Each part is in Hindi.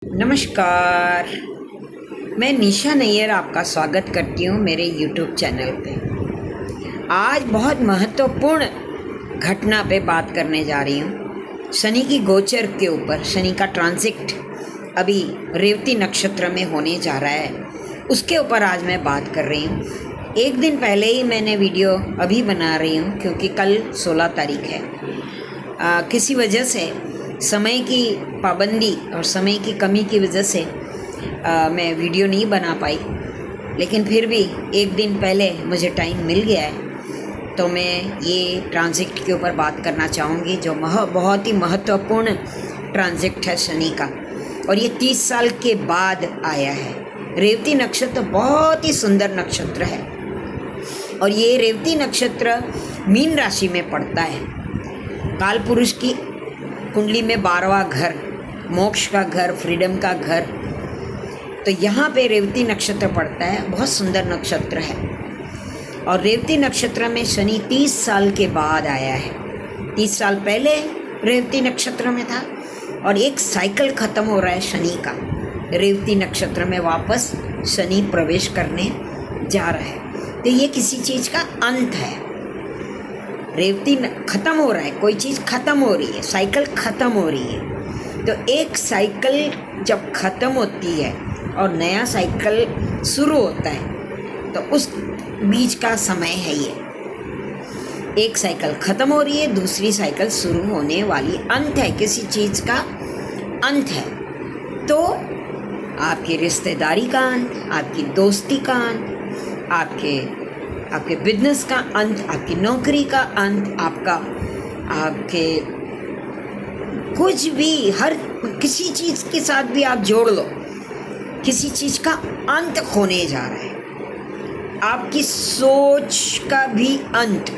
नमस्कार। मैं निशा नैयर आपका स्वागत करती हूँ मेरे YouTube चैनल पे। आज बहुत महत्वपूर्ण घटना पे बात करने जा रही हूँ। शनि की गोचर के ऊपर, शनि का ट्रांजिट अभी रेवती नक्षत्र में होने जा रहा है, उसके ऊपर आज मैं बात कर रही हूँ। एक दिन पहले ही मैंने वीडियो अभी बना रही हूँ क्योंकि कल 16 तारीख है। किसी वजह से समय की पाबंदी और समय की कमी की वजह से मैं वीडियो नहीं बना पाई, लेकिन फिर भी एक दिन पहले मुझे टाइम मिल गया है तो मैं ये ट्रांजिट के ऊपर बात करना चाहूँगी, जो बहुत ही महत्वपूर्ण ट्रांजिट है शनि का, और ये 30 साल के बाद आया है। रेवती नक्षत्र बहुत ही सुंदर नक्षत्र है और ये रेवती नक्षत्र मीन राशि में पड़ता है। काल पुरुष की कुंडली में 12वां घर, मोक्ष का घर, फ्रीडम का घर, तो यहाँ पे रेवती नक्षत्र पड़ता है। बहुत सुंदर नक्षत्र है और रेवती नक्षत्र में शनि 30 साल के बाद आया है। 30 साल पहले रेवती नक्षत्र में था और एक साइकिल ख़त्म हो रहा है शनि का। रेवती नक्षत्र में वापस शनि प्रवेश करने जा रहा है, तो ये किसी चीज़ का अंत है। रेवती ख़त्म हो रहा है, कोई चीज़ ख़त्म हो रही है, साइकिल ख़त्म हो रही है। तो एक साइकिल जब ख़त्म होती है और नया साइकिल शुरू होता है तो उस बीच का समय है ये। एक साइकिल ख़त्म हो रही है, दूसरी साइकिल शुरू होने वाली, अंत है, किसी चीज़ का अंत है। तो आपकी रिश्तेदारी का अंत, आपकी दोस्ती का अंत, आपके बिजनेस का अंत, आपकी नौकरी का अंत, आपके कुछ भी, हर किसी चीज़ के साथ भी आप जोड़ लो, किसी चीज़ का अंत होने जा रहा है। आपकी सोच का भी अंत,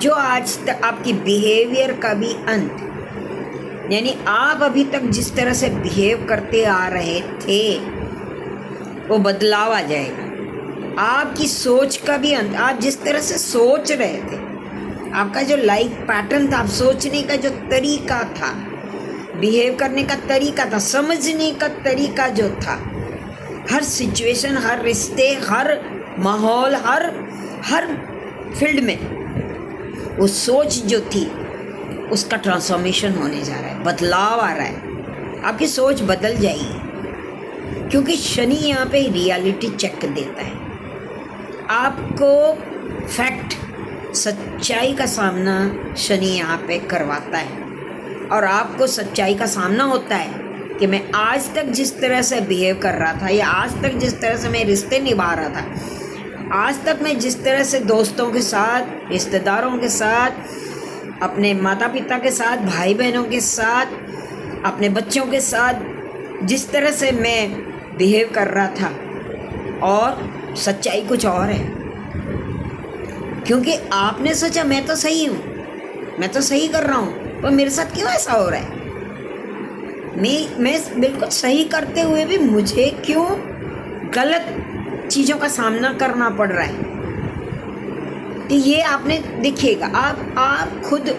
जो आज तक आपकी बिहेवियर का भी अंत, यानी आप अभी तक जिस तरह से बिहेव करते आ रहे थे वो बदलाव आ जाएगा। आपकी सोच का भी अंत, आप जिस तरह से सोच रहे थे, आपका जो लाइफ पैटर्न था, आप सोचने का जो तरीका था, बिहेव करने का तरीका था, समझने का तरीका जो था, हर सिचुएशन, हर रिश्ते, हर माहौल, हर फील्ड में वो सोच जो थी उसका ट्रांसफॉर्मेशन होने जा रहा है, बदलाव आ रहा है। आपकी सोच बदल जाएगी क्योंकि शनि यहाँ पे रियलिटी चेक देता है। आपको फैक्ट, सच्चाई का सामना शनि यहाँ पे करवाता है और आपको सच्चाई का सामना होता है कि मैं आज तक जिस तरह से बिहेव कर रहा था, या आज तक जिस तरह से मैं रिश्ते निभा रहा था, आज तक मैं जिस तरह से दोस्तों के साथ, रिश्तेदारों के साथ, अपने माता पिता के साथ, भाई बहनों के साथ, अपने बच्चों के साथ जिस तरह से मैं बिहेव कर रहा था, और सच्चाई कुछ और है। क्योंकि आपने सोचा मैं तो सही हूँ, मैं तो सही कर रहा हूँ, पर मेरे साथ क्यों ऐसा हो रहा है? मैं बिल्कुल सही करते हुए भी मुझे क्यों गलत चीज़ों का सामना करना पड़ रहा है? तो ये आपने देखिएगा, आप खुद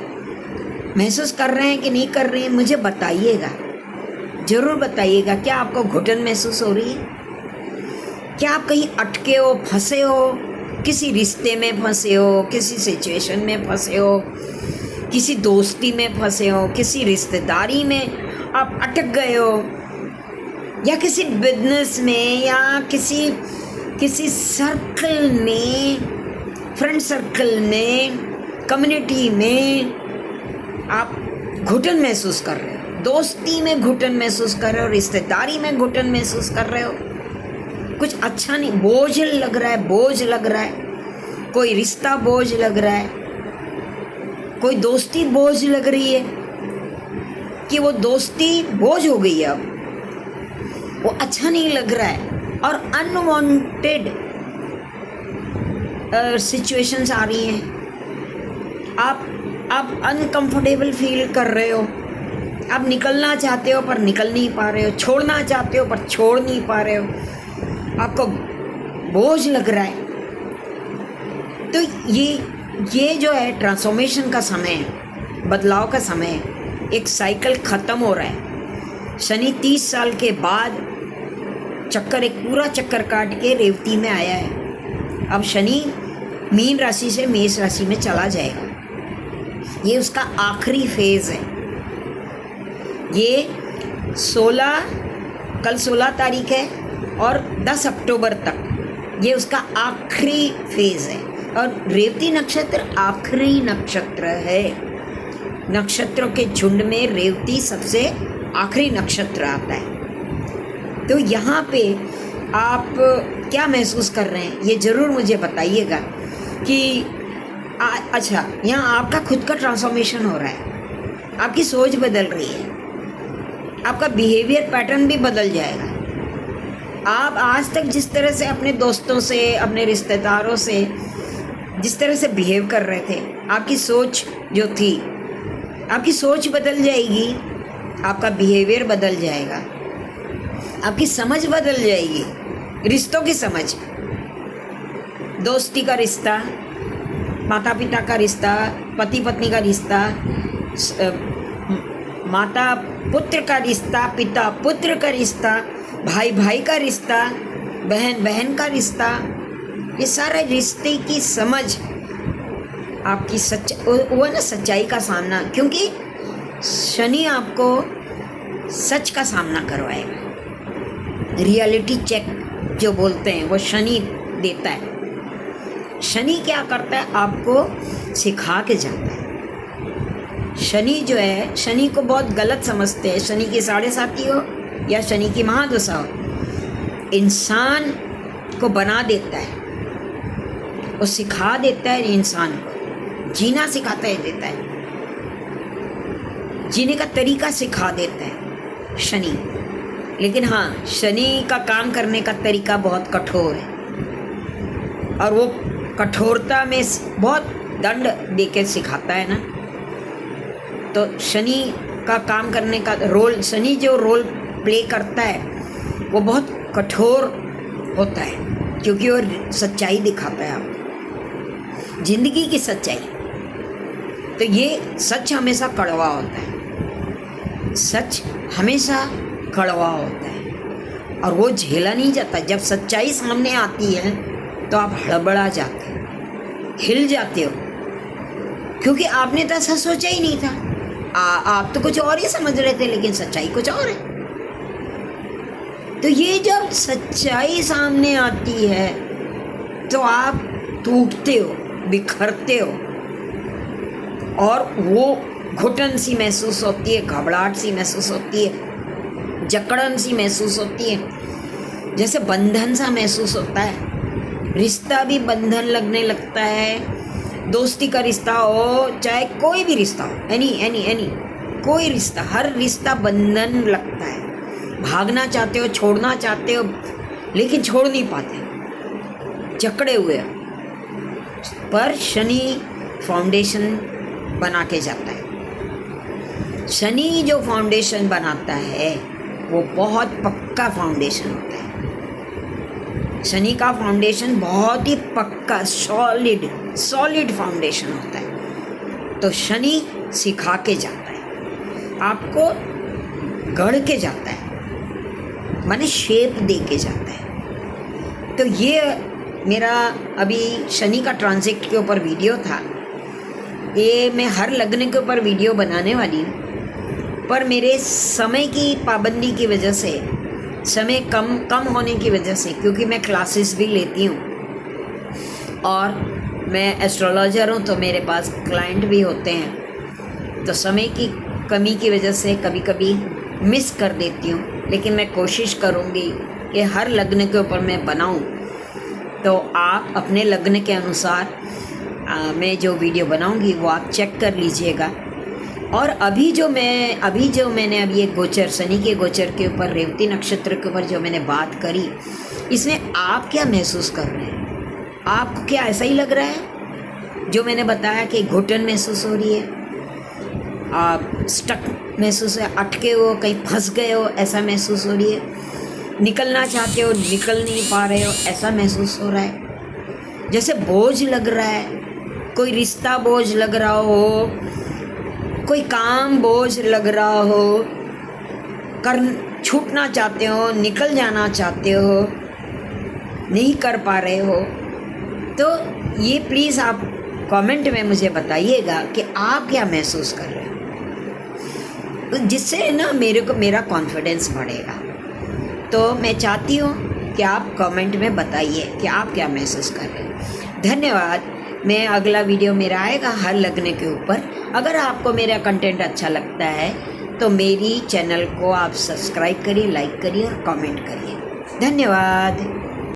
महसूस कर रहे हैं कि नहीं कर रहे हैं, मुझे बताइएगा, ज़रूर बताइएगा। क्या आपको घुटन महसूस हो रही है? क्या आप कहीं अटके हो, फंसे हो, किसी रिश्ते में फंसे हो, किसी सिचुएशन में फंसे हो, किसी दोस्ती में फंसे हो, किसी रिश्तेदारी में आप अटक गए हो, या किसी बिजनेस में, या किसी सर्कल में, फ्रेंड सर्कल में, कम्युनिटी में आप घुटन महसूस कर रहे हो, दोस्ती में घुटन महसूस कर रहे हो, रिश्तेदारी में घुटन महसूस कर रहे हो, कुछ अच्छा नहीं, बोझ लग रहा है, बोझ लग रहा है, कोई रिश्ता बोझ लग रहा है, कोई दोस्ती बोझ लग रही है कि वो दोस्ती बोझ हो गई है, अब वो अच्छा नहीं लग रहा है, और अनवांटेड सिचुएशंस आ रही हैं। आप अनकंफर्टेबल फील कर रहे हो, आप निकलना चाहते हो पर निकल नहीं पा रहे हो, छोड़ना चाहते हो पर छोड़ नहीं पा रहे हो, आपको बोझ लग रहा है। तो ये जो है ट्रांसफॉर्मेशन का समय है, बदलाव का समय है। एक साइकिल ख़त्म हो रहा है। शनि 30 साल के बाद एक पूरा चक्कर काट के रेवती में आया है। अब शनि मीन राशि से मेष राशि में चला जाएगा। ये उसका आखिरी फेज़ है। ये कल 16 तारीख है और 10 अक्टूबर तक ये उसका आखिरी फेज़ है। और रेवती नक्षत्र आखिरी नक्षत्र है। नक्षत्रों के झुंड में रेवती सबसे आखिरी नक्षत्र आता है। तो यहाँ पे आप क्या महसूस कर रहे हैं ये ज़रूर मुझे बताइएगा कि अच्छा, यहाँ आपका खुद का ट्रांसफॉर्मेशन हो रहा है, आपकी सोच बदल रही है, आपका बिहेवियर पैटर्न भी बदल जाएगा। आप आज तक जिस तरह से अपने दोस्तों से, अपने रिश्तेदारों से जिस तरह से बिहेव कर रहे थे, आपकी सोच जो थी, आपकी सोच बदल जाएगी, आपका बिहेवियर बदल जाएगा, आपकी समझ बदल जाएगी, रिश्तों की समझ, दोस्ती का रिश्ता, माता पिता का रिश्ता, पति पत्नी का रिश्ता, माता पुत्र का रिश्ता, पिता पुत्र का रिश्ता, भाई भाई का रिश्ता, बहन बहन का रिश्ता, ये सारे रिश्ते की समझ, आपकी सच्चाई का सामना, क्योंकि शनि आपको सच का सामना करवाएगा। रियलिटी चेक जो बोलते हैं वो शनि देता है। शनि क्या करता है, आपको सिखा के जाता है। शनि जो है, शनि को बहुत गलत समझते हैं। शनि की 7.5 हो या शनि की महादशा हो, इंसान को बना देता है, वो सिखा देता है, इंसान को जीना सिखाता है, देता है, जीने का तरीका सिखा देता है शनि। लेकिन हाँ, शनि का काम करने का तरीका बहुत कठोर है और वो कठोरता में बहुत दंड देके सिखाता है ना। तो शनि का काम करने का रोल, शनि जो रोल प्ले करता है वो बहुत कठोर होता है, क्योंकि वो सच्चाई दिखाता है आपको, जिंदगी की सच्चाई। तो ये सच हमेशा कड़वा होता है, सच हमेशा कड़वा होता है और वो झेला नहीं जाता। जब सच्चाई सामने आती है तो आप हड़बड़ा जाते हो, हिल जाते हो, क्योंकि आपने तो ऐसा सोचा ही नहीं था। आप तो कुछ और ही समझ रहे थे, लेकिन सच्चाई कुछ और है। तो ये जब सच्चाई सामने आती है तो आप टूटते हो, बिखरते हो और वो घुटन सी महसूस होती है, घबराहट सी महसूस होती है, जकड़न सी महसूस होती है, जैसे बंधन सा महसूस होता है। रिश्ता भी बंधन लगने लगता है। दोस्ती का रिश्ता हो, चाहे कोई भी रिश्ता हो, एनी कोई रिश्ता, हर रिश्ता बंधन लगता है। भागना चाहते हो, छोड़ना चाहते हो, लेकिन छोड़ नहीं पाते, जकड़े हुए हो। पर शनि फाउंडेशन बना के जाता है। शनि जो फाउंडेशन बनाता है वो बहुत पक्का फाउंडेशन होता है। शनि का फाउंडेशन बहुत ही पक्का, सॉलिड फाउंडेशन होता है। तो शनि सिखा के जाता है, आपको गढ़ के जाता है, माने शेप दे के जाता है। तो ये मेरा अभी शनि का ट्रांजिट के ऊपर वीडियो था। ये मैं हर लग्न के ऊपर वीडियो बनाने वाली हूँ, पर मेरे समय की पाबंदी की वजह से, समय कम होने की वजह से, क्योंकि मैं क्लासेस भी लेती हूँ और मैं एस्ट्रोलॉजर हूँ, तो मेरे पास क्लाइंट भी होते हैं, तो समय की कमी की वजह से कभी कभी मिस कर देती हूँ। लेकिन मैं कोशिश करूँगी कि हर लग्न के ऊपर मैं बनाऊँ। तो आप अपने लग्न के अनुसार मैं जो वीडियो बनाऊँगी वो आप चेक कर लीजिएगा। और अभी जो मैंने अभी एक गोचर, शनि के गोचर के ऊपर, रेवती नक्षत्र के ऊपर जो मैंने बात करी, इसमें आप क्या महसूस कर रहे हैं? आपको क्या ऐसा ही लग रहा है जो मैंने बताया कि घुटन महसूस हो रही है, आप स्टक महसूस है, अटके हो, कहीं फंस गए हो, ऐसा महसूस हो रही है, निकलना चाहते हो, निकल नहीं पा रहे हो, ऐसा महसूस हो रहा है, जैसे बोझ लग रहा है, कोई रिश्ता बोझ लग रहा हो, कोई काम बोझ लग रहा हो, छूटना चाहते हो, निकल जाना चाहते हो, नहीं कर पा रहे हो, तो ये प्लीज़ आप कमेंट में मुझे बताइएगा कि आप क्या महसूस कर रहे हो, जिससे ना मेरा कॉन्फिडेंस बढ़ेगा। तो मैं चाहती हूँ कि आप कमेंट में बताइए कि आप क्या महसूस कर रहे हैं। धन्यवाद। मैं अगला वीडियो मेरा आएगा हर लगने के ऊपर। अगर आपको मेरा कंटेंट अच्छा लगता है तो मेरी चैनल को आप सब्सक्राइब करिए, लाइक करिए और कमेंट करिए। धन्यवाद।